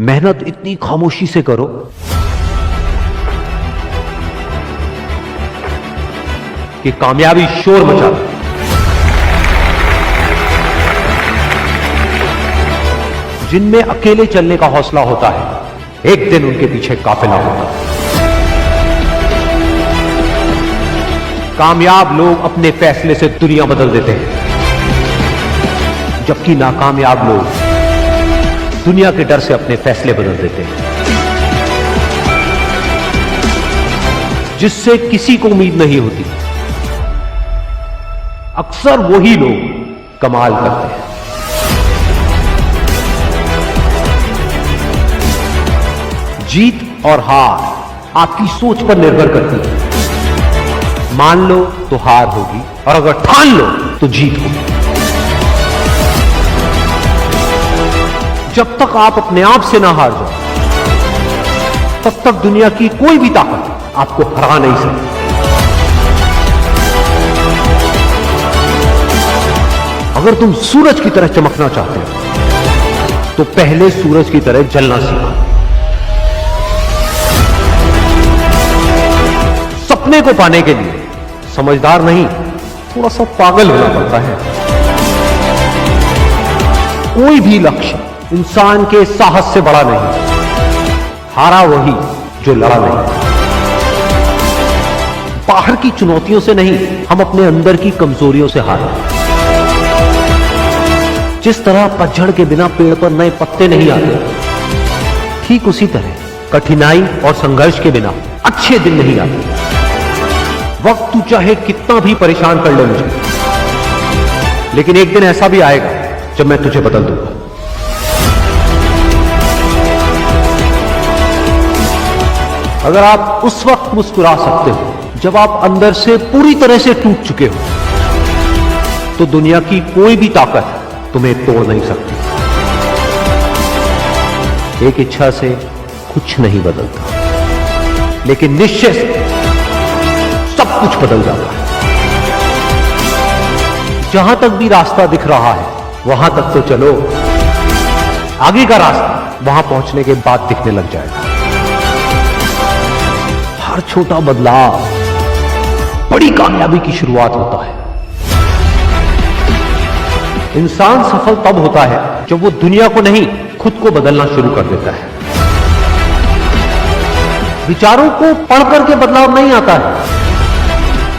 मेहनत इतनी खामोशी से करो कि कामयाबी शोर मचा दे। जिनमें अकेले चलने का हौसला होता है, एक दिन उनके पीछे काफिला होता है। कामयाब लोग अपने फैसले से दुनिया बदल देते हैं, जबकि नाकामयाब लोग दुनिया के डर से अपने फैसले बदल देते हैं। जिससे किसी को उम्मीद नहीं होती, अक्सर वही लोग कमाल करते हैं। जीत और हार आपकी सोच पर निर्भर करती है। मान लो तो हार होगी, और अगर ठान लो तो जीत होगी। जब तक आप अपने आप से ना हार जाओ, तब तक दुनिया की कोई भी ताकत आपको हरा नहीं सकती। अगर तुम सूरज की तरह चमकना चाहते हो, तो पहले सूरज की तरह जलना सीखो। सपने को पाने के लिए समझदार नहीं, थोड़ा सा पागल होना पड़ता है। कोई भी लक्ष्य इंसान के साहस से बड़ा नहीं। हारा वही जो लड़ा नहीं। बाहर की चुनौतियों से नहीं, हम अपने अंदर की कमजोरियों से हारे। जिस तरह पतझड़ के बिना पेड़ पर नए पत्ते नहीं आते, ठीक उसी तरह कठिनाई और संघर्ष के बिना अच्छे दिन नहीं आते। वक्त तू चाहे कितना भी परेशान कर ले मुझे, लेकिन एक दिन ऐसा भी आएगा जब मैं तुझे बदल दूंगा। अगर आप उस वक्त मुस्कुरा सकते हो जब आप अंदर से पूरी तरह से टूट चुके हो, तो दुनिया की कोई भी ताकत तुम्हें तोड़ नहीं सकती। एक इच्छा से कुछ नहीं बदलता, लेकिन निश्चय से सब कुछ बदल जाता है। जहां तक भी रास्ता दिख रहा है, वहां तक तो चलो। आगे का रास्ता वहां पहुंचने के बाद दिखने लग जाएगा। हर छोटा बदलाव बड़ी कामयाबी की शुरुआत होता है। इंसान सफल तब होता है जब वो दुनिया को नहीं, खुद को बदलना शुरू कर देता है। विचारों को पढ़ करके बदलाव नहीं आता है,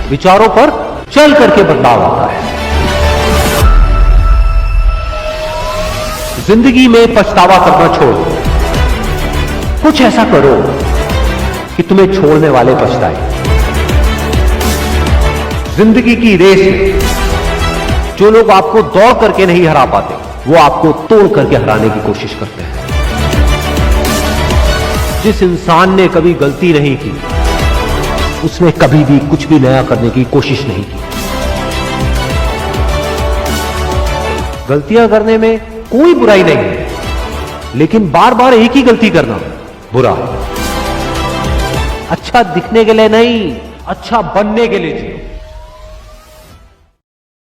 विचारों पर चल करके बदलाव आता है। जिंदगी में पछतावा करना छोड़ दो। कुछ ऐसा करो कि तुम्हें छोड़ने वाले पछताए। जिंदगी की रेस में जो लोग आपको दौड़ करके नहीं हरा पाते, वो आपको तोड़ करके हराने की कोशिश करते हैं। जिस इंसान ने कभी गलती नहीं की, उसने कभी भी कुछ भी नया करने की कोशिश नहीं की। गलतियां करने में कोई बुराई नहीं है, लेकिन बार बार एक ही गलती करना बुरा है। अच्छा दिखने के लिए नहीं, अच्छा बनने के लिए जियो।